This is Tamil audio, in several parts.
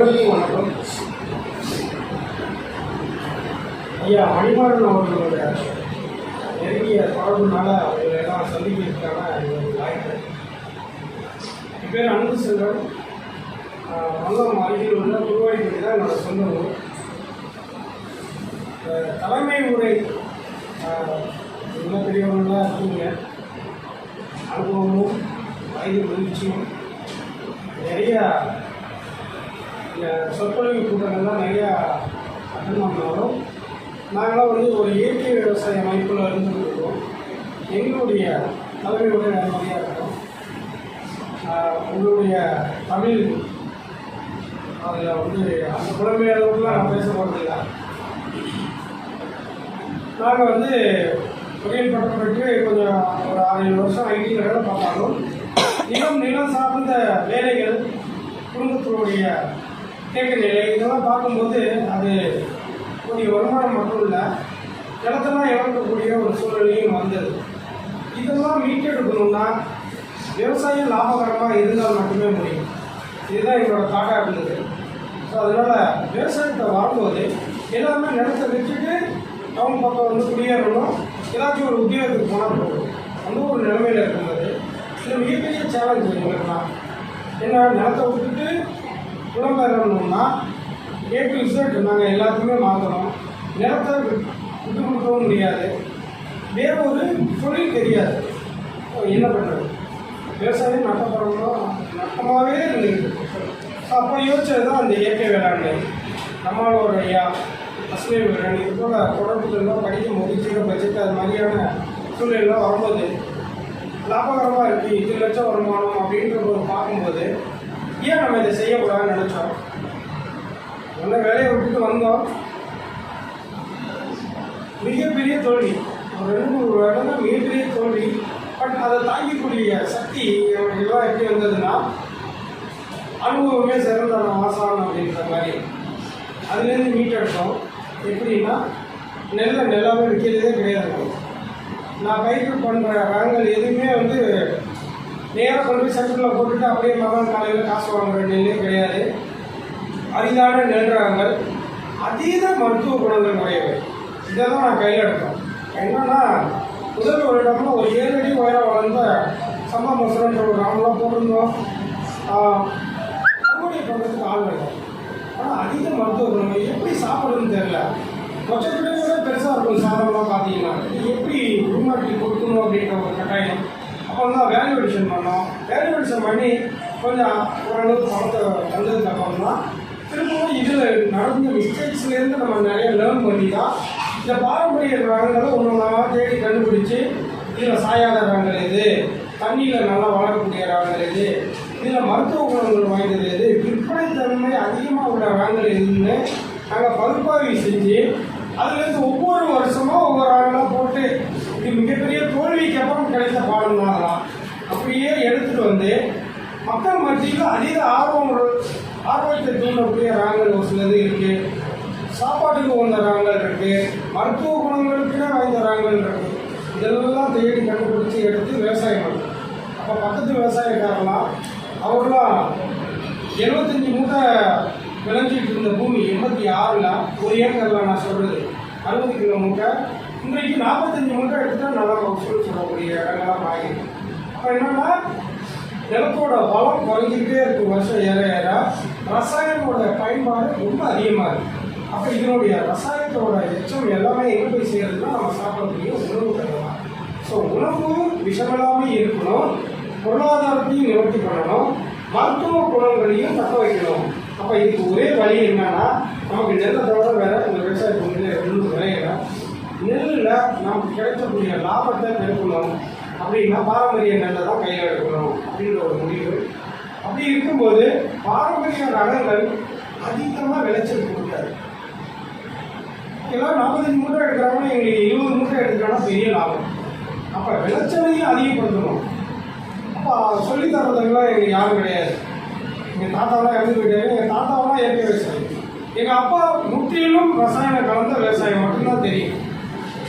அனைவருக்கும் வணக்கம். ஐயா மணிமாறன் அவர்களோட நெருங்கிய தொடர்புனால அவங்களை எல்லாம் சந்திக்கிறதுக்கான வாய்ப்பு. என் பேர் அன்பு செல்வன். மல்லம் அருகில் உள்ள குருவாடிப்பட்டி தான் என்னோட சொந்த ஊர். தலைமை உரை நல்ல பெரியவர்களாக இருக்கீங்க. அனுபவமும் வயது முயற்சியும் நிறையா சொற்பொழிவு கூட்டங்கள்லாம் நிறையா அட்டன் பண்ணாலும் நாங்களாம் ஒரு இயற்கை விவசாய அமைப்பில் இருந்துருக்கோம். எங்களுடைய தலைமையோட நிறையா இருக்கும். உங்களுடைய தமிழ் அதில் அந்த புலமை அளவுக்குலாம் நான் பேச போகிறதில்லை. நாங்கள் பொறியியல் பட்டம் பெற்று கொஞ்சம் ஒரு 6-7 வருஷம் ஐடியில் வேலை பார்த்தாலும் நிலம் சார்ந்த வேலைகள், குடும்பத்தினுடைய தேக்க நிலை இதெல்லாம் பார்க்கும்போது அது ஒரு வருமானம் மட்டும் இல்லை, நிலத்தெல்லாம் இழக்கக்கூடிய ஒரு சூழ்நிலையும் வந்தது. இதெல்லாம் மீட்டெடுக்கணும்னா விவசாயம் லாபகரமாக இருந்தால் மட்டுமே முடியும். இதுதான் எங்களோட தாட்டாக இருந்தது. ஸோ அதனால் விவசாயத்தை வரும்போது எல்லாருமே நிலத்தை வச்சுட்டு டவுன் பக்கம் குடியேறணும், ஏதாச்சும் ஒரு உத்தியோகத்துக்கு போனால் போகும். அந்த ஒரு நிலைமையில் இருக்கும்போது இந்த மிகப்பெரிய சேலஞ்ச் எங்களுக்குலாம் ஏன்னா நிலத்தை விட்டுட்டு புலம்பெயரணும்னா ஏற்று ரிசல்ட் நாங்கள் எல்லாத்துக்குமே மாற்றணும். நிலத்தை விட்டு கொடுக்கவும் முடியாது, வேறு ஒரு தொழில் தெரியாது. என்ன பண்ணுறது? விவசாயம் நட்டமாகவே இருந்துருக்கு. அப்போ யோசிச்சது தான் அந்த இயற்கை வேளாண்மை. நம்மளோட ஐயா அஸ்மே வேளாண் இது போல தொடர்புகள்லாம் படிக்கும் போது ஜீரோ பட்ஜெட் அது மாதிரியான சூழ்நிலாம் வரும்போது லாபகரமாக இருக்குது, 2 லட்சம் வருமானம் அப்படின்ற ஒரு பார்க்கும்போது ஏன் நம்ம இதை செய்யக்கூடாதுன்னு நினச்சோம். நல்ல வேலையை விட்டுட்டு வந்தோம். மிகப்பெரிய தோல்வி, ஒரு 2-3 வருடம் மிகப்பெரிய தோல்வி. பட் அதை தாங்கிக்கூடிய சக்தி எல்லாம் எப்படி வந்ததுன்னா அனுபவமே சிறந்த ஆசான் அப்படின்ற மாதிரி அதுலேருந்து மீட்டெடுத்தோம். எப்படின்னா நெல்லாவே விற்கிறதே கிடையாது. நான் பயிர் பண்ணுற ரகங்கள் எதுவுமே நேராக கொண்டு போய் சென்டரில் போட்டுட்டு அப்படியே மகன் காலையில் காசு வாங்குற நெல்லே கிடையாது. அரிதான நெல் ரகங்கள், அதீத மருத்துவ குணங்கள் உடையவை. இதெல்லாம் நான் கையில் எடுத்தோம். என்னன்னா முதல் ஒரு இடம்னா ஒரு 7 அடி உயரம் வளர்ந்த சம்பா மசூரன்ற ஒரு ரகம்லாம் போட்டிருந்தோம். அறுவடை பண்ணுறதுக்கு ஆள் வேணும். ஆனால் அதிக மருத்துவ குணங்கள் எப்படி சாப்பிட்றதுன்னு தெரியல. கொச்சப்படியோட பெருசாக இருக்கும் சாதனம்லாம் பார்த்தீங்கன்னா எப்படி உள்நாட்டி கொடுக்கணும் அப்படின்ற ஒரு கட்டாயம். அப்போ தான் வேல்யூ அடிஷன் பண்ணோம். வேல்யூ அடிஷன் பண்ணி கொஞ்சம் ஓரளவுக்கு பணத்தை வந்ததுக்கு அப்புறம் தான் திரும்பவும் இதில் நடந்த மிஸ்டேக்ஸ்லேருந்து நம்ம நிறைய லேர்ன் பண்ணி தான் இந்த பாரம்பரிய ரகங்களை ஒன்று தேடி கண்டுபிடிச்சி இதில் சாயாத ரகங்கள் எது, தண்ணியில் நல்லா வளரக்கூடிய ரகங்கள் எது, இதில் மருத்துவ குணங்கள் வாய்ந்தது எது, விற்பனைத்தன்மை அதிகமாக உள்ள ரகங்கள் எதுன்னு நாங்கள் பகுப்பாய்வு செஞ்சு அதுலேருந்து ஒவ்வொரு வருஷமும் ஒவ்வொரு ரகங்களாக போட்டு இது மிகப்பெரிய தோல்விக்கு அப்புறம் கிடைத்த பாடம் தான். அப்படியே எடுத்துகிட்டு மக்கள் மத்தியில் அதீத ஆர்வத்தை தூண்டக்கூடிய ரகங்கள் ஒரு சிலது இருக்குது. சாப்பாட்டுக்கு உள்ள ரகங்கள் இருக்குது, மருத்துவ குணங்களுக்குன்னே வாய்ந்த ரகங்கள் இருக்குது. இதெல்லாம் தேடி கண்டுபிடிச்சி எடுத்து விவசாயம் பண்ணுறோம். அப்போ பக்கத்து விவசாயக்காரலாம் அவர்களாம் 75 மூட்டை விளைஞ்சிட்டு இருந்த பூமி 86ல் 1 ஏக்கரில் நான் சொல்கிறது 60 கிலோ மூட்டை, இன்றைக்கு 45 மூட்டை எடுத்துகிட்டா நல்லா மகசூல் சொல்லக்கூடிய இடங்கள்லாம் ஆகிடும். அப்போ என்னென்னா நிலத்தோட வளம் குறைஞ்சிக்கிட்டே இருக்கும். வருஷம் ஏற ஏற ரசாயனோட பயன்பாடு ரொம்ப அதிகமாக இருக்குது. அப்போ இதனுடைய ரசாயனத்தோட எச்சம் எல்லாமே எங்கே போய் செய்யறதுன்னா நம்ம சாப்பிடக்கூடிய உணவு கட்டலாம். ஸோ உணவு விஷமில்லாமல் இருக்கணும், பொருளாதாரத்தையும் நிவர்த்தி பண்ணணும், மருத்துவ குணங்களையும் தக்க வைக்கணும். அப்போ இதுக்கு ஒரே வழி என்னன்னா நமக்கு நெல்லை தவிர வேற இந்த விவசாய பொருளில் எதுவும் விளையில நெல்லில் நமக்கு கிடைக்கக்கூடிய லாபத்தை பெருக்கணும் அப்படின்னா பாரம்பரிய நெல்லை தான் கையில் எடுக்கணும் அப்படின்ற ஒரு முடிவு. அப்படி இருக்கும்போது பாரம்பரிய ரகங்கள் அதிகமாக விளைச்சல் கொடுக்காது. எல்லாம் 45 மூட்டை எடுக்கிறாங்கன்னா எங்களுக்கு 20 மூட்டை எடுத்துக்கானா பெரிய லாபம். அப்போ விளைச்சலையும் அதிகப்படுத்தணும். அப்போ சொல்லித்தரதுங்களாம் எங்களுக்கு யாரும் கிடையாது. எங்கள் தாத்தாவெல்லாம் இறந்து போயிட்டாரு. எங்கள் தாத்தாவெல்லாம் இயற்கை விவசாயம். எங்கள் அப்பா முற்றிலும் ரசாயன கலந்த விவசாயம் மட்டும்தான் தெரியும்.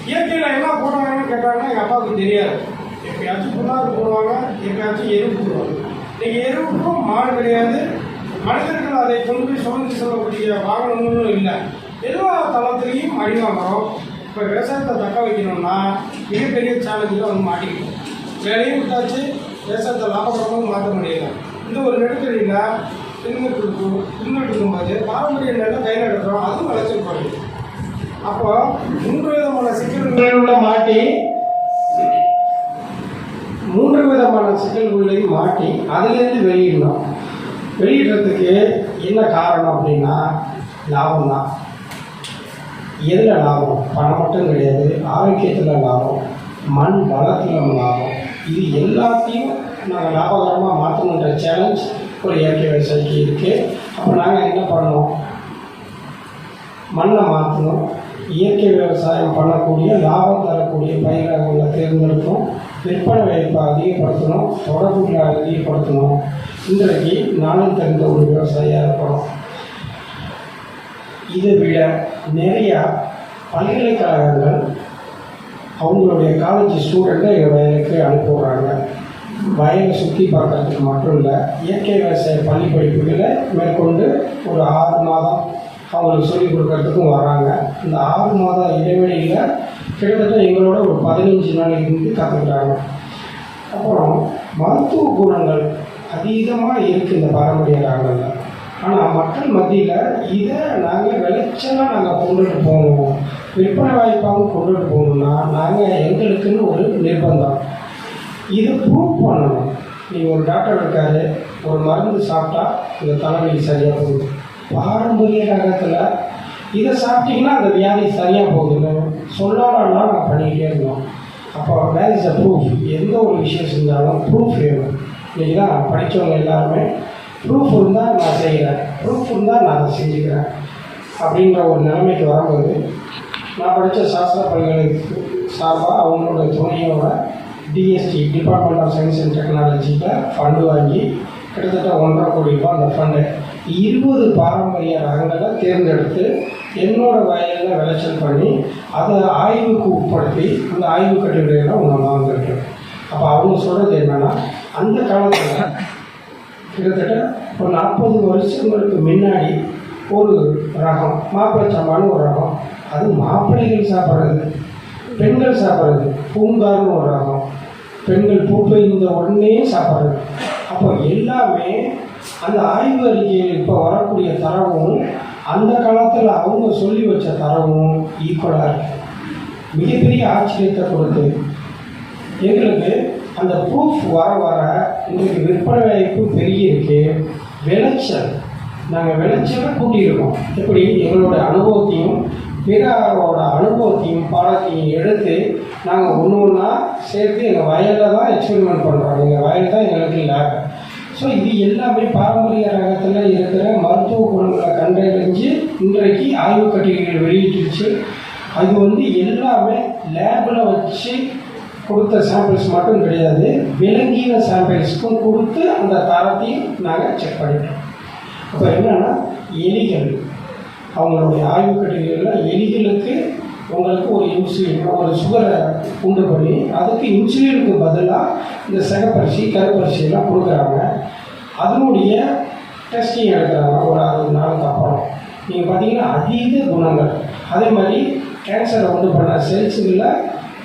இயற்கையில் என்ன போடுறாங்கன்னு கேட்டாங்கன்னா எங்கள் அப்பாவுக்கு தெரியாது. எப்பயாச்சும் புண்ணாக்கு போடுவாங்க, எப்பயாச்சும் எருவு போடுவாங்க. இன்றைக்கி எருவுக்கும் மாடு கிடையாது, மனிதர்கள் அதை கொண்டு போய் சுமந்து செல்லக்கூடிய வாகனங்களும் இல்லை. எல்லா தளத்திலையும் அடிவாங்கிறோம். இப்போ விவசாயத்தை தக்க வைக்கணும்னா மிகப்பெரிய சேலஞ்சில் வந்து மாட்டிக்கிட்டோம். வேலையும் விட்டாச்சு, விவசாயத்தை லாபகரமாக மாற்ற முடியல. இந்த ஒரு நெருக்கடியில் இருந்துட்டு இருக்கும்போது பாரம்பரிய நெல்லை கை நடத்துகிறோம், அதுவும் விளைச்சல் குறையுது. அப்போ 3 விதமான சிக்கல்களையும் மாட்டி அதிலேருந்து வெளியிடணும். வெளியிடுறதுக்கு என்ன காரணம் அப்படின்னா லாபம் தான். எதில் லாபம்? பணம் மட்டும் கிடையாது, ஆரோக்கியத்தில் லாபம், மண் வளத்தில் லாபம். இது எல்லாத்தையும் நாங்கள் லாபகரமாக மாற்றணுன்ற சேலஞ்ச் ஒரு இயற்கை விவசாயிக்கு இருக்குது. அப்போ நாங்கள் என்ன பண்ணணும்? மண்ணை மாற்றணும். இயற்கை விவசாயம் பண்ணக்கூடிய லாபம் தரக்கூடிய பயிர்களை தேர்ந்தெடுக்கணும். விற்பனை வாய்ப்பை அதிகப்படுத்தணும், தொடர்புகளை அதிகப்படுத்தணும். இன்றைக்கு நானும் தெரிந்த ஒரு விவசாயியாக இருக்கணும். இதை விட நிறையா பல்கலைக்கழகங்கள் அவங்களுடைய காலேஜ் ஸ்டூடெண்ட்டை வயலுக்கு அனுப்புகிறாங்க. வயலை சுற்றி பார்க்கறதுக்கு மட்டும் இல்லை, இயற்கை விவசாய பள்ளி படிப்புகளை மேற்கொண்டு ஒரு 6 மாதம் அவங்களுக்கு சொல்லிக் கொடுக்கறதுக்கும் வராங்க. இந்த 6 மாத இடைவெளியில் கிட்டத்தட்ட எங்களோட ஒரு 15 நாள் இருந்து கற்றுக்குறாங்க. அப்புறம் மருத்துவ குணங்கள் அதிகமாக இருக்குது இந்த பாரம்பரிய ராகங்களில். ஆனால் மக்கள் மத்தியில் இதை நாங்கள் விளைச்சலாக நாங்கள் கொண்டுட்டு போகணும், விற்பனை வாய்ப்பாகவும் கொண்டுட்டு போகணுன்னா நாங்கள் எங்களுக்குன்னு ஒரு நிர்பந்தம். இதை ப்ரூவ் பண்ணணும். நீங்கள் ஒரு டாக்டர் இருக்காரு, ஒரு மருந்து சாப்பிட்டா இந்த தலைவலி சரியாக போகுது. பாரம்பரிய ரகத்தில் இதை சாப்பிட்டிங்கன்னா அந்த வியாதி சரியாக போகுதுன்னு சொல்லாலாம் நான் பண்ணிக்கிட்டே இருந்தோம். அப்போ வேர் இஸ் அ ப்ரூஃப். எந்த ஒரு விஷயம் செஞ்சாலும் ப்ரூஃப் வேணும். இன்றைக்கி தான் படித்தவங்க எல்லாருமே ப்ரூஃப் இருந்தால் நான் செய்கிறேன், ப்ரூஃப் இருந்தால் நான் அதை செஞ்சுக்கிறேன் அப்படின்ற ஒரு நிலைமைக்கு வரும்போது நான் படித்த சாஸ்திர பல்கலைக்கு சார்பாக அவங்களோட துணையோட DST department of science and டெக்னாலஜியில் ஃபண்டு வாங்கி கிட்டத்தட்ட 1.5 கோடி ரூபாய் அந்த ஃபண்டு 20 பாரம்பரிய ரகங்களை தேர்ந்தெடுத்து என்னோட வயலில் விளைச்சல் பண்ணி அதை ஆய்வுக்கு உட்படுத்தி அந்த ஆய்வு கட்டுரையெல்லாம் ஒன்று வாங்கிருக்கேன். அப்போ அவங்க சொல்கிறது என்னென்னா, அந்த காலத்தில் கிட்டத்தட்ட ஒரு 40 வருஷங்களுக்கு முன்னாடி ஒரு ரகம் மாப்பிள்ளை சம்பான்னு ஒரு ரகம், அது மாப்பிள்ளைகள் சாப்பிட்றது, பெண்கள் சாப்பிட்றது, பூங்கார்னு ஒரு ரகம், பெண்கள் பூ பெய்ந்த உடனே சாப்பிட்றது. அப்போ எல்லாமே அந்த ஆய்வு அறிக்கையில் இப்போ வரக்கூடிய தரவும் அந்த காலத்தில் அவங்க சொல்லி வச்ச தரவும் ஈக்குவலாக இருக்குது. மிகப்பெரிய ஆச்சரியத்தை கொடுத்து எங்களுக்கு அந்த ப்ரூஃப் வர வர இன்றைக்கு விற்பனை வாய்ப்பு பெரிய இருக்குது. விளைச்சல் நாங்கள் விளைச்சலை கூட்டியிருக்கோம். எப்படி எங்களோட அனுபவத்தையும் பிறரோட அனுபவத்தையும் பாடத்தையும் எடுத்து நாங்கள் ஒன்றா சேர்த்து எங்கள் வயலில் தான் எக்ஸ்பெரிமெண்ட் பண்ணுறோம். எங்கள் வயல் தான் எங்களுக்கு லேப். ஸோ இது எல்லாமே பாரம்பரிய ரகத்தில் இருக்கிற மருத்துவ குணங்களை கண்டறிஞ்சு இன்றைக்கு ஆய்வு கட்டுரைகள் வெளியிட்டுருச்சு. அது எல்லாமே லேபில் வச்சு கொடுத்த சாம்பிள்ஸ் மட்டும் கிடையாது, விலங்கின சாம்பிள்ஸ்க்கும் கொடுத்து அந்த தரத்தையும் நாங்கள் செக் பண்ணிட்டோம். அப்போ என்னென்னா, எலிகள் அவங்களுடைய ஆய்வு கட்டுரைகளில் எலிகளுக்கு உங்களுக்கு ஒரு இன்சுலின் ஒரு சுகரை உண்டு பண்ணி அதுக்கு இன்சுலினுக்கு பதிலாக இந்த சிகப்பரிசி கருப்பரிசியெல்லாம் கொடுக்குறாங்க. அதனுடைய டெஸ்டிங் எடுக்கிறாங்க ஒரு 60 நாளுக்கு அப்புறம். நீங்கள் பார்த்தீங்கன்னா அதீத குணங்கள். அதே மாதிரி கேன்சரை உண்டு பண்ண செல்ஸுகளில்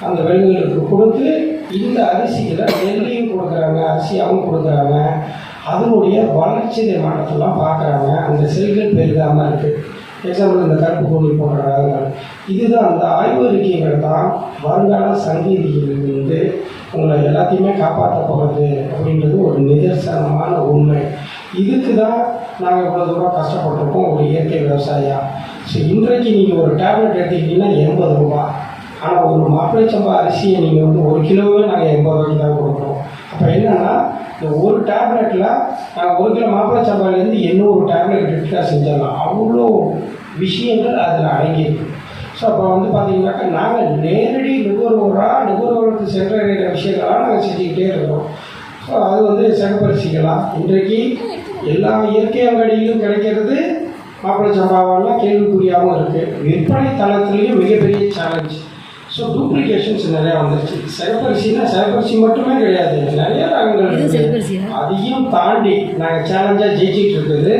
அந்த விலங்குகளுக்கு கொடுத்து இந்த அரிசிகளை நெல்லையும் கொடுக்குறாங்க, அரிசியாகவும் கொடுக்குறாங்க. அதனுடைய வளர்ச்சி மாற்றத்தெல்லாம் பார்க்குறாங்க. அந்த செல்கள் பெருகாமல் இருக்குது. எக்ஸாம்பிள் இந்த கருப்பு கோழி போன்ற ரகங்கள். இதுதான் அந்த ஆய்வு அறிக்கைகள் தான் வருங்கால சங்கீதியிலிருந்து உங்களை எல்லாத்தையுமே காப்பாற்ற போகிறது அப்படின்றது ஒரு நிதர்சனமான உண்மை. இதுக்கு தான் நாங்கள் இவ்வளோ தூரம் கஷ்டப்பட்டிருக்கோம் ஒரு இயற்கை விவசாயியாக. ஸோ இன்றைக்கு நீங்கள் ஒரு டேப்லெட் எடுத்துக்கிட்டிங்கன்னா 80 ரூபா. ஆனால் ஒரு மாப்பிள்ளை சம்பா அரிசியை நீங்கள் 1 கிலோவே நாங்கள் 80 ரூபாய்க்கு தான் கொடுக்குறோம். அப்போ என்னென்னா, இந்த ஒரு டேப்லெட்டில் நாங்கள் 1 கிலோ மாப்பிள்ளை சம்பாலேருந்து 800 டேப்லெட் எடுத்துகிட்டா செஞ்சிடலாம். அவ்வளோ விஷயங்கள் அதில் அடங்கியிருக்கு. ஸோ அப்போ பார்த்தீங்கன்னாக்கா நாங்கள் நேரடி நுகர்வோருக்கு சென்றடைகிற விஷயங்களாக நாங்கள் செஞ்சுக்கிட்டே இருக்கிறோம். ஸோ அது சிகப்பரிசிக்கலாம் இன்றைக்கு எல்லா இயற்கை அங்கடியிலும் கிடைக்கிறது. மாப்பிள்ளை சம்பாவெல்லாம் கேள்விக்குறியாகவும் இருக்குது. விற்பனை தளத்துலேயும் மிகப்பெரிய சேலஞ்ச். ஸோ டூப்ளிகேஷன்ஸ் நிறையா வந்துருச்சு. சிகப்பரிசினா சிகப்பரிசி மட்டுமே கிடையாது, நிறைய ரகங்கள் இருக்குது. அதையும் தாண்டி நாங்கள் சேலஞ்சாக ஜெயிச்சிட்டு இருக்குது.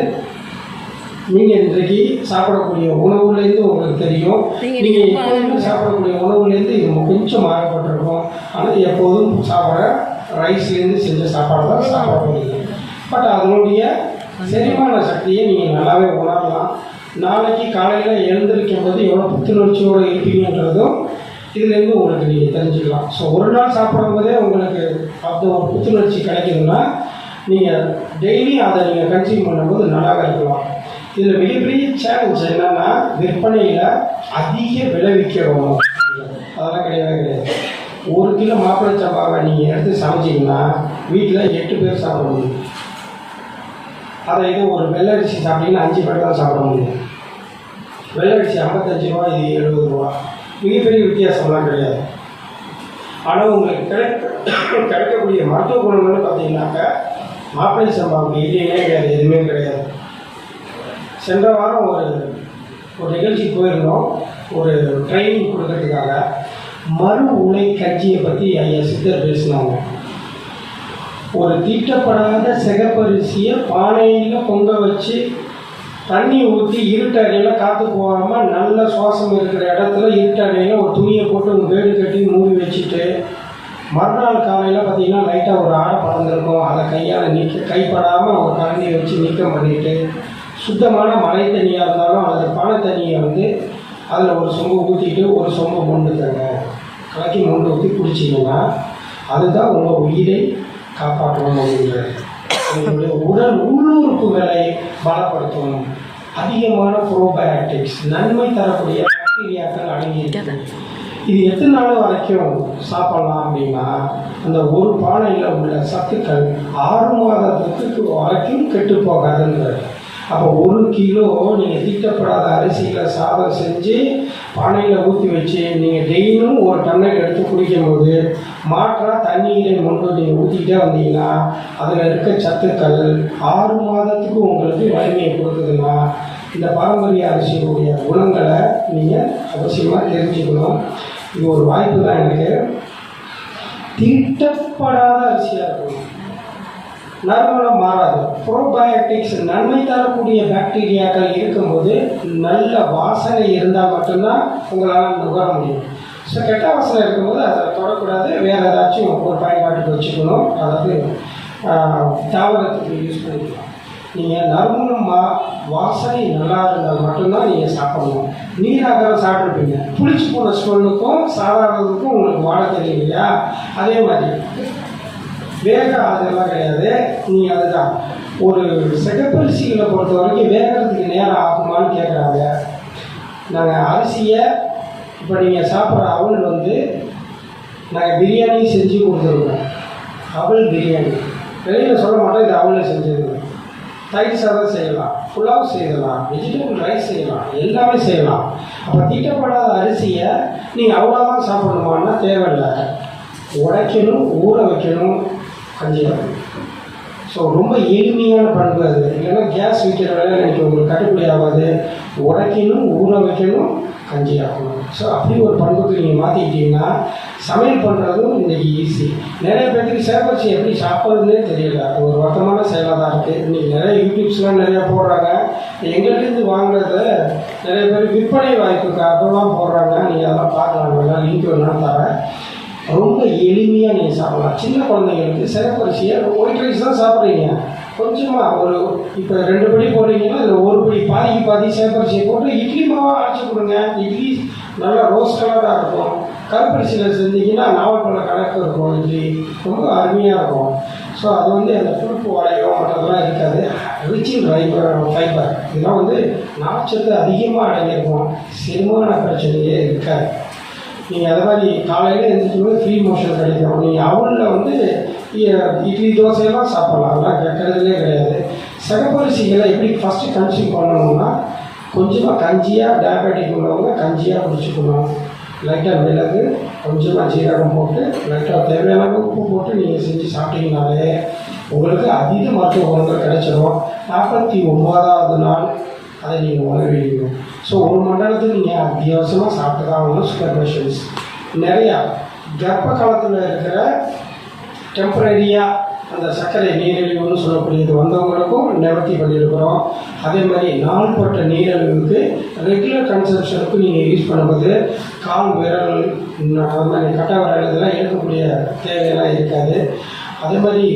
நீங்கள் இன்றைக்கு சாப்பிடக்கூடிய உணவுலேருந்து உங்களுக்கு தெரியும், நீங்கள் எப்போதுமே சாப்பிடக்கூடிய உணவுலேருந்து இது கொஞ்சம் மாறப்பட்டிருக்கும். ஆனால் எப்போதும் சாப்பிட்ற ரைஸ்லேருந்து செஞ்ச சாப்பாடு தான் சாப்பிடக்கூடியது. பட் அதனுடைய செரிமான சக்தியை நீங்கள் நல்லாவே உணரலாம். நாளைக்கு காலையில் எழுந்திருக்கும் போது எவ்வளோ புத்துணர்ச்சியோடு இருப்பீங்கன்றதும் இதுலேருந்து உங்களுக்கு நீங்கள் தெரிஞ்சுக்கலாம். ஸோ ஒரு நாள் சாப்பிடும்போதே உங்களுக்கு அந்த ஒரு புத்துணர்ச்சி கிடைக்குதுன்னா நீங்கள் டெய்லி அதை நீங்கள் கன்சியூம் பண்ணும்போது நல்லாவே இருக்கலாம். இதில் மிகப்பெரிய சேலஞ்ச் என்னென்னா விற்பனையில் அதிக விளைவிக்கிறோம். அதெல்லாம் கிடையவே கிடையாது. 1 கிலோ மாப்பிள்ளை சம்பாவை நீங்கள் எடுத்து சமைச்சிங்கன்னா வீட்டில் 8 பேர் சாப்பிட முடியும். அதை இது ஒரு வெள்ளை அரிசி சாப்பிட்டீங்கன்னா 5 பேர் தான் சாப்பிட முடியும். வெள்ளை அரிசி 55 ரூபா, இது 70 ரூபா. மிகப்பெரிய வித்தியாசம்லாம் கிடையாது. ஆனால் உங்களுக்கு கிடைக்கக்கூடிய மருத்துவ குணங்கள்னு பார்த்தீங்கன்னாக்கா மாப்பிள்ளை சம்பாவுக்கு இல்லையே கிடையாது, எதுவுமே கிடையாது. சென்ற வாரம் ஒரு நிகழ்ச்சிக்கு போயிருந்தோம், ஒரு ட்ரைனிங் கொடுக்கறதுக்காக. மறு உலை கஞ்சியை பற்றி ஐயா சித்தர் பேசினாங்க. ஒரு தீட்டப்படாத சிகப்பரிசியை பானையில் பொங்க வச்சு தண்ணி ஊற்றி இருட்டறையில் காற்று போகாமல் நல்ல சுவாசம் இருக்கிற இடத்துல இருட்டறையில் ஒரு துணியை போட்டு வேடு கட்டி மூடி வச்சுட்டு மறுநாள் காலையில் பார்த்திங்கன்னா லைட்டாக ஒரு ஆடை பறந்துருக்கும். அதை கையால் கைப்படாமல் ஒரு கரண்டியை வச்சு நீக்கம் பண்ணிவிட்டு சுத்தமான மழை தண்ணியாக இருந்தாலும் அல்லது பானை தண்ணியை அதில் ஒரு சொம்பு ஊற்றிட்டு ஒரு சொம்பு மொண்டு தங்க கலக்கி மொண்டு ஊற்றி குடிச்சிங்கன்னா அதுதான் உங்கள் உயிரை காப்பாற்றணும் அப்படிங்கிறது. உங்களுடைய உடல் உள்ளுறுப்புகளை பலப்படுத்தும். அதிகமான ப்ரோபயோட்டிக்ஸ் நன்மை தரக்கூடிய பாக்டீரியாக்கள் அடங்கியிருக்கு. இது எத்தனை நாள் வரைக்கும் சாப்பிடலாம் அப்படின்னா அந்த ஒரு பானையில் உள்ள சத்துக்கள் 6 மாதத்துக்கு வரைக்கும் கெட்டு போகாதுன்றது. அப்போ 1 கிலோ நீங்கள் தீட்டப்படாத அரிசியில் சாதம் செஞ்சு பானையில் ஊற்றி வச்சு நீங்கள் டெய்லியும் ஒரு டம்ளர் எடுத்து குடிக்கும்போது மாற்றாக தண்ணீரை முன்பு நீங்கள் ஊற்றிக்கிட்டே வந்தீங்கன்னா அதில் இருக்க சத்துக்கள் 6 மாதத்துக்கு உங்களுக்கு வலிமையை கொடுக்குதுன்னா இந்த பாரம்பரிய அரிசியுடைய குணங்களை நீங்கள் அவசியமாக தெரிஞ்சுக்கணும். இது ஒரு வாய்ப்பு தான் எனக்கு. தீட்டப்படாத அரிசியாக இருக்கணும், நறுமணம் மாறாது, ப்ரோபயோட்டிக்ஸ் நன்மை தரக்கூடிய பாக்டீரியாக்கள் இருக்கும்போது நல்ல வாசனை இருந்தால் மட்டும்தான் உங்களால் நுகர முடியும். ஸோ கெட்ட வாசனை இருக்கும்போது அதை தொடக்கூடாது, வேறு ஏதாச்சும் ஒரு பயன்பாட்டுக்கு வச்சுக்கணும். அதாவது தாவரத்துக்கு யூஸ் பண்ணிக்கலாம். நீங்கள் நறுமணம் வாசனை நல்லா இருந்தால் மட்டும்தான் நீங்கள் சாப்பிடணும். நீராகாரம் சாப்பிட்ருப்பீங்க, புளிச்சு போன ஸ்மெல்லுக்கும் சாதாரணத்துக்கும் உங்களுக்கு வாழ தெரியும் இல்லையா? அதே மாதிரி அதெல்லாம் கிடையாது. நீங்கள் அதுதான் ஒரு சிகப்பரிசிகளை பொறுத்த வரைக்கும் வேகிறதுக்கு நேரம் ஆகுமான்னு கேட்குறாங்க. நாங்கள் அரிசியை இப்போ நீங்கள் சாப்பிட்ற அவல் நாங்கள் பிரியாணி செஞ்சு கொடுத்துருக்கோம். அவல் பிரியாணி வெளியில் சொல்ல மாட்டோம், இது அவளை செஞ்சுருக்கோம். தயிர் சாதம் செய்யலாம், புலாவ் செய்யலாம், வெஜிடபிள் ரைஸ் செய்யலாம், எல்லாமே செய்யலாம். அப்போ தீட்டப்படாத அரிசியை நீங்கள் அவ்வளோதான் சாப்பிடணுமான்னா தேவையில்லை. உடைக்கணும், ஊற வைக்கணும், கஞ்சி ஆகும். ஸோ ரொம்ப எளிமையான பண்பு அது. இல்லைன்னா கேஸ் வைக்கிற வேலை எனக்கு உங்களுக்கு கட்டுப்படி ஆகாது. உடைக்கணும், ஊற வைக்கணும், கஞ்சி ஆகணும். ஸோ அப்படி ஒரு பண்புக்கு நீங்கள் மாற்றிக்கிட்டீங்கன்னா சமையல் பண்ணுறதும் இன்றைக்கி ஈஸி. நிறைய பேருக்கு சேப்பரிசி எப்படி சாப்பிட்றதுனே தெரியல. அது ஒரு வட்டமான செயலாக தான் இருக்குது. இன்றைக்கி நிறைய யூடியூப்ஸ்லாம் நிறையா போடுறாங்க. எங்கள்கிட்டருந்து வாங்குறத நிறைய பேர் விற்பனை வாய்ப்புக்காகலாம் போடுறாங்க. நீங்கள் அதெல்லாம் பார்க்கலாம், வேணால் லிங்க் வேணாலும் தரேன். ரொம்ப எளிமையாக நீங்கள் சாப்பிடலாம். சின்ன குழந்தைங்களுக்கு சிகப்பரிசியை ஒயிட் ரைஸ் தான் சாப்பிட்றீங்க, கொஞ்சமாக இப்போ 2 படி போடுறீங்கன்னா அதில் 1 படி பாதி சிகப்பரிசியை போட்டு இட்லி மாவாக அரைச்சி கொடுங்க. இட்லி நல்லா ரோஸ் கலராக இருக்கும். கருப்பரிசியில் செஞ்சிங்கன்னா நாவல்பழ கணக்கு இருக்கும். இட்லி ரொம்ப அருமையாக இருக்கும். ஸோ அது அந்த புழுப்பு வளையம் மற்றதெல்லாம் இருக்காது. ரிச்சின் ஃபைபர் இதெல்லாம் நார்ச்சத்து அதிகமாக அடங்கியிருக்கும். செரிமான பிரச்சனையே இருக்காது. நீங்கள் அதை மாதிரி காலையில் எழுந்திரிக்கும்போது ஃப்ரீ மோஷன் கிடைக்கும். நீங்கள் அவளில் இட்லி தோசையெல்லாம் சாப்பிட்லாம், அதெல்லாம் கெட்டதுலே கிடையாது. சிகப்பரிசிகளை எப்படி ஃபஸ்ட்டு கன்சியூம் பண்ணணும்னா கொஞ்சமாக கஞ்சியாக டயபெட்டிக் உள்ளவங்க கஞ்சியாக குடிச்சுக்கணும். லைட்டாக மிளகு, கொஞ்சமாக ஜீரகம் போட்டு லைட்டாக தேவையான உப்பு போட்டு நீங்கள் செஞ்சு சாப்பிட்டீங்கனாலே உங்களுக்கு அதீத மருத்துவ குணங்கள் கிடைச்சிடும். 49வது நாள் அதை நீங்கள் உணர்வீங்க. ஸோ 1 மண்டலத்துக்கு நீங்கள் அத்தியாவசியமாக சாப்பிட்டு தான் ஆகணும் சுகர் பேஷண்ட்ஸ். நிறையா கர்ப்ப காலத்தில் இருக்கிற டெம்பரரியாக அந்த சர்க்கரை நீரிழிவுன்னு சொல்லக்கூடியது வந்தவங்களுக்கும் நிவர்த்தி பண்ணியிருக்கிறோம். அதே மாதிரி நாள்பட்ட நீரிழிவுக்கு ரெகுலர் கன்சம்ஷனுக்கு நீங்கள் யூஸ் பண்ணும்போது கால் விரல் அது மாதிரி கட்டை விரல் இதெல்லாம் எடுக்கக்கூடிய தேவையெல்லாம் இருக்காது. அதே மாதிரி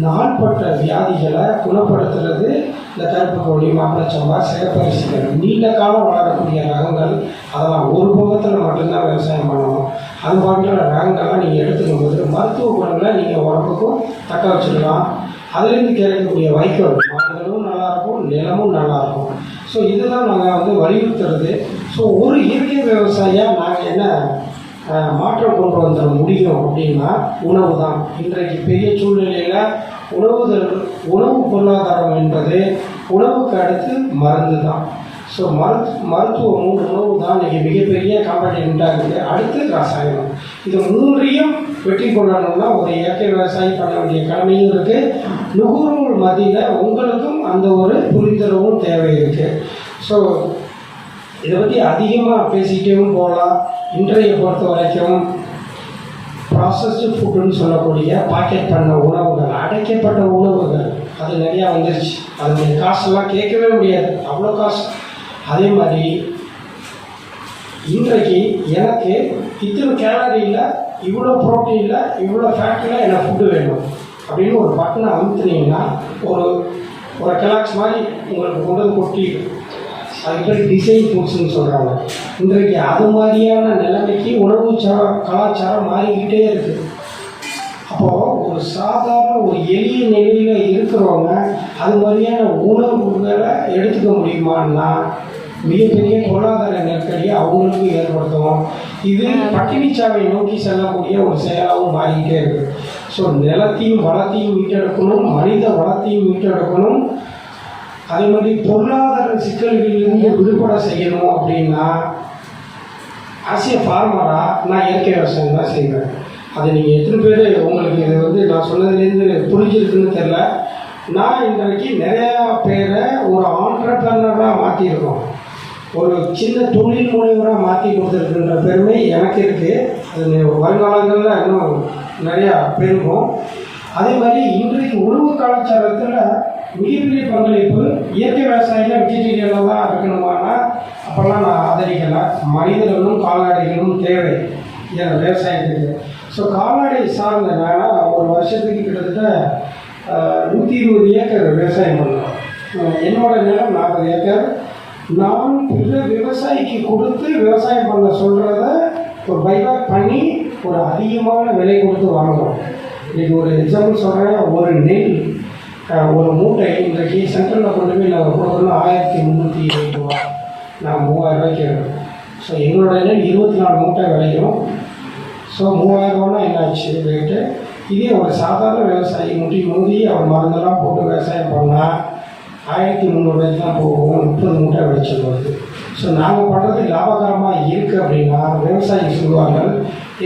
நாள்பட்ட வியாதிகளை குணப்படுத்துறது இந்த கருப்பு கோழி, மாப்பிளச்சம்பா, சிகப்பரிசிகள் நீண்ட காலம் வளரக்கூடிய ரகங்கள் அதெல்லாம் ஒரு போகத்தில் மட்டும்தான் விவசாயம் பண்ணணும். அது மாதிரியான ரகங்கள்லாம் நீங்கள் எடுத்துக்கும் போது மருத்துவ குணங்களை நீங்கள் உடம்புக்கும் தக்க வச்சுக்கலாம். அதுலேருந்து கிடைக்கக்கூடிய வைக்கோல் மாடுகளும் நல்லாயிருக்கும், நிலமும் நல்லாயிருக்கும். ஸோ இதுதான் நாங்கள் வலியுறுத்துறது. ஸோ ஒரு இயற்கை விவசாயியாக நாங்கள் என்ன மாற்றம் கொண்டு வந்துட முடியும் அப்படின்னா உணவு தான். இன்றைக்கு பெரிய சூழ்நிலையில் உணவு பொருளாதாரம் என்பது உணவுக்கு அடுத்து மருந்து தான். ஸோ மருத்துவமும் உணவு தான் இன்றைக்கி மிகப்பெரிய காம்படிட்டாக இருக்குது. அடுத்து ரசாயனம். இது மூன்றையும் வெற்றி கொள்ளணும்னா ஒரு இயற்கை விவசாயி பண்ண வேண்டிய கடமையும் இருக்குது. நுகர்வோர் மத்தியில் உங்களுக்கும் அந்த ஒரு புரிந்துணர்வும் தேவை இருக்குது. ஸோ இதை பற்றி அதிகமாக பேசிக்கிட்டேவும் போகலாம். இன்றைய பொறுத்த வரைக்கும் ப்ராசஸ்டு ஃபுட்டுன்னு சொல்லக்கூடிய பாக்கெட் பண்ண உணவுகள், அடைக்கப்பட்ட உணவுகள் அது நிறையா வந்துருச்சு. அதனுடைய காசெல்லாம் கேட்கவே முடியாது, அவ்வளோ காசு. அதே மாதிரி இன்றைக்கு எனக்கு இத்தனை கேலரியில், இவ்வளோ ப்ரோட்டீனில், இவ்வளோ ஃபேட்டில் எனக்கு ஃபுட்டு வேணும் அப்படின்னு ஒரு பட்டனை அமுத்துனீங்கன்னா ஒரு கெலாக்ஸ் மாதிரி உங்களுக்கு கொண்டு வந்து கொட்டிடும். அது பேர் டிசைன் ஃபுட்ஸ்ன்னு சொல்கிறாங்க. இன்றைக்கு அது மாதிரியான நிலைமைக்கு உணவு கலாச்சாரம் மாறிக்கிட்டே இருக்குது. அப்போது ஒரு சாதாரண ஒரு எளிய நிலையில் இருக்கிறவங்க அது மாதிரியான உணவுகளை எடுத்துக்க முடியுமான்னா மிகப்பெரிய பொருளாதார நெருக்கடியை அவங்களுக்கு ஏற்படுத்தும். இது பட்டினிச்சாவை நோக்கி செல்லக்கூடிய ஒரு செயலாகவும் மாறிக்கிட்டே இருக்குது. ஸோ நிலத்தையும் வளத்தையும் மீட்டெடுக்கணும், மனித வளத்தையும் மீட்டெடுக்கணும். அதே மாதிரி பொருளாதார சிக்கல்களிலிருந்து விடுபட செய்யணும் அப்படின்னா ஆஸ் ஏ ஃபார்மராக நான் இயற்கை விவசாயம் தான் செய்வேன். அது நீங்கள் எத்தனை பேர் உங்களுக்கு இது நான் சொன்னதுலேருந்து புரிஞ்சிருக்குன்னு தெரில. நான் இன்றைக்கு நிறையா பேரை ஒரு ஆண்டர்பிரனராக மாற்றியிருக்கோம், ஒரு சின்ன தொழில் முனைவராக மாற்றி கொடுத்துருக்குன்ற பெருமை எனக்கு இருக்குது. அது வருங்காலங்களில் இன்னும் நிறையா பெருகும். அதே மாதிரி இன்றைக்கு உணவு கலாச்சாரத்தில் மிகப்பெரிய பங்களிப்பு இயற்கை விவசாயிகள் வெஜிடேரியனில் தான் இருக்கணுமானா அப்போல்லாம் நான் ஆதரிக்கலை. மனிதர்களும் கால்நடைகளும் தேவை விவசாயத்துக்கு. ஸோ கால்நடை சார்ந்த வேணால் ஒரு வருஷத்துக்கு கிட்டத்தட்ட 120 ஏக்கர் விவசாயம் பண்ணுறோம். என்னோடய நிலம் 40 ஏக்கர். நான் பிற விவசாயிக்கு கொடுத்து விவசாயம் பண்ண சொல்கிறத ஒரு பைபேக் பண்ணி ஒரு அதிகமான விலை கொடுத்து வாங்குகிறோம். இன்றைக்கி ஒரு எக்ஸாம்பிள் சொல்கிறேன். ஒரு நெல் ஒரு மூட்டை இன்றைக்கு சென்ட்ரலில் கொண்டு போய் நாங்கள் கொடுக்கணும் 1320 ரூபா, நான் 3000 ரூபாய்க்கு எடுக்கிறோம். ஸோ எங்களோட நெல் 24 மூட்டை விளையும். ஸோ 3000 ரூபானா என்னாச்சு ரேட்டு. இதே ஒரு சாதாரண விவசாயி மோதி அவர் மருந்தெல்லாம் போட்டு விவசாயம் பண்ணால் 1300 ரூபாய்க்கு தான் போகும், 30 மூட்டை விளைச்சல் வருது. ஸோ நாங்கள் பண்ணுறது லாபகரமாக இருக்குது அப்படின்னா விவசாயி சொல்லுவார்கள்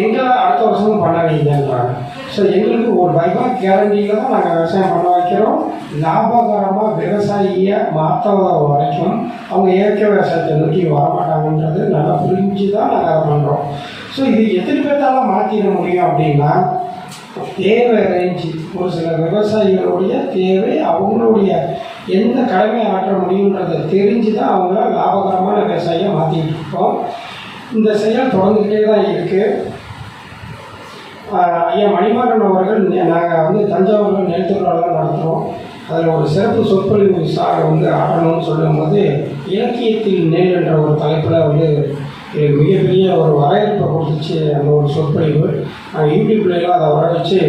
எங்களை அடுத்த வருஷமும் பண்ண வைங்கன்றாங்க. ஸோ எங்களுக்கு ஒரு பைபேக் கேரண்டியில் தான் நாங்கள் விவசாயம் பண்ண வைக்கிறோம். லாபகரமாக விவசாயியை மாற்றாத வரைக்கும் அவங்க இயற்கை விவசாயத்தை நோக்கி வரமாட்டாங்கன்றது நல்லா புரிஞ்சு தான் நாங்கள் அதை பண்ணுறோம். ஸோ இது எத்தனை பேர்த்தால மாற்றிட முடியும் அப்படின்னா தேவை ரேஞ்சு ஒரு சில விவசாயிகளுடைய தேவை, அவங்களுடைய எந்த கடமை ஆற்ற முடியுன்றதை தெரிஞ்சு தான் அவங்கள லாபகரமான விவசாயியை மாற்றிட்டு இருக்கோம். இந்த செயல் தொடர்ந்துக்கிட்டே தான் இருக்குது. ஐயா மணிமாறன் அவர்கள் நாங்கள் தஞ்சாவூரில் நெல் திருவிழாலாம் நடத்துகிறோம். அதில் ஒரு சிறப்பு சொற்பொழிவு சார் ஆடணும்னு சொல்லும்போது இலக்கியத்தில் நெல் என்ற ஒரு தலைப்பில் மிகப்பெரிய ஒரு வரவேற்பை கொடுத்துச்சு அந்த ஒரு சொற்பொழிவு. யூடியூப்லாம் அதை வர வச்சு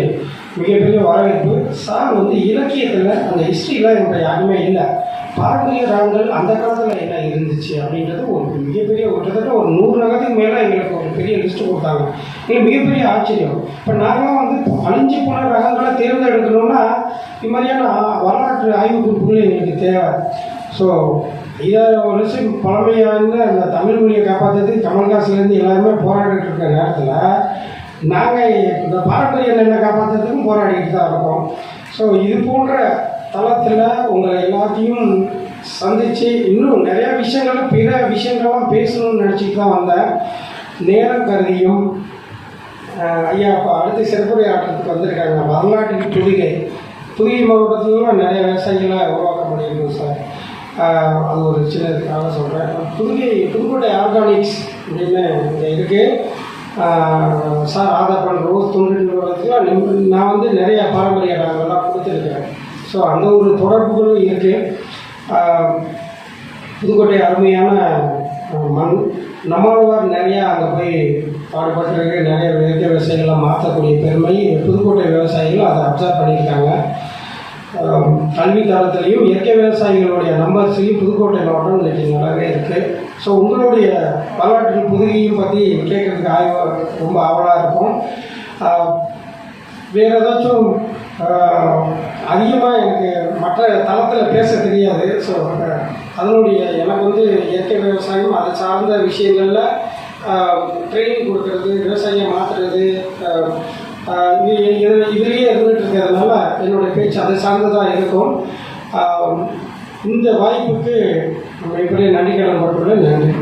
மிகப்பெரிய வரவேற்பு. சார் இலக்கியத்தில் அந்த ஹிஸ்ட்ரிலாம் எங்களுக்கு யாருமே இல்லை, பாரம்பரிய ராகங்கள் அந்த காலத்தில் என்ன இருந்துச்சு அப்படின்றது ஒரு மிகப்பெரிய கிட்டத்தட்ட ஒரு 100 ரகத்துக்கு மேலே எங்களுக்கு ஒரு பெரிய லிஸ்ட்டு கொடுத்தாங்க. எங்களுக்கு மிகப்பெரிய ஆச்சரியம். இப்போ நாங்களாம் அழிஞ்சு போன ரகங்களை தேர்ந்தெடுக்கணும்னா இது மாதிரியான வரலாற்று ஆய்வு குறிப்புகள் எங்களுக்கு தேவை. ஸோ இதை ஒரு விஷயம் பழமையான அந்த தமிழ் மொழியை காப்பாற்றுறதுக்கு கமல்ஹாஸ்லேருந்து எல்லாருமே போராடிட்டு இருக்கிற நேரத்தில் நாங்கள் இந்த பாரம்பரிய நெல்லை காப்பாற்றுறதுக்கும் போராடிட்டு தான் இருக்கோம். ஸோ இது போன்ற தளத்தில் உங்களை எல்லாத்தையும் சந்தித்து இன்னும் நிறையா விஷயங்களும் பிற விஷயங்கள்லாம் பேசணும்னு நினச்சிட்டு தான் வந்தேன். நேரம் கருதியும் ஐயா இப்போ அடுத்து சிறப்புரை ஆட்டத்துக்கு வந்திருக்காங்க. வரலாற்றின் புதுகை மாவட்டத்திலாம் நிறைய விவசாயிகளை உருவாக்க முடியும் சார். அது ஒரு சின்னதுக்காக சொல்கிறேன். புதுக்கோட்டை ஆர்கானிக்ஸ் அப்படின்னு இங்கே இருக்குது சார். ஆதார் ரோஸ் தொண்டு நிறுவனத்துக்குலாம் நான் வந்து நிறைய பாரம்பரிய ரகங்கள்லாம் கொடுத்துருக்கிறேன். ஸோ அந்த ஒரு தொடர்புகளும் இருக்குது. புதுக்கோட்டை அருமையான மண். நம்மாழ்வார் நிறையா அங்கே போய் பாடுபட்டிருக்கு. நிறைய இயற்கை விவசாயிகளை மாற்றக்கூடிய பெருமை புதுக்கோட்டை விவசாயிகள் அதை அப்சர்வ் பண்ணியிருக்காங்க. கல்வி தரத்துலேயும் இயற்கை விவசாயிகளுடைய நம்பர்ஸ்லையும் புதுக்கோட்டை மாவட்டம் இன்றைக்கி நல்லாவே இருக்குது. ஸோ உங்களுடைய வரலாற்று புதுகையும் பற்றி கேட்குறதுக்கு ரொம்ப ஆவலாக இருக்கும். வேறு ஏதாச்சும் அதிகமாக எனக்கு மற்ற தளத்தில் பேச தெரியாது. ஸோ அதனுடைய எனக்கு வந்து இயற்கை விவசாயம் அதை சார்ந்த விஷயங்களில் ட்ரைனிங் கொடுக்கறது, விவசாயம் மாற்றுறது, இதுலேயே இருந்துகிட்டு இருக்கிறதுனால என்னுடைய பேச்சு அதை சார்ந்ததாக இருக்கும். இந்த வாய்ப்புக்கு நம்ம இப்படியே நன்றி கடன் பட்டுள்ளேன். நன்றி.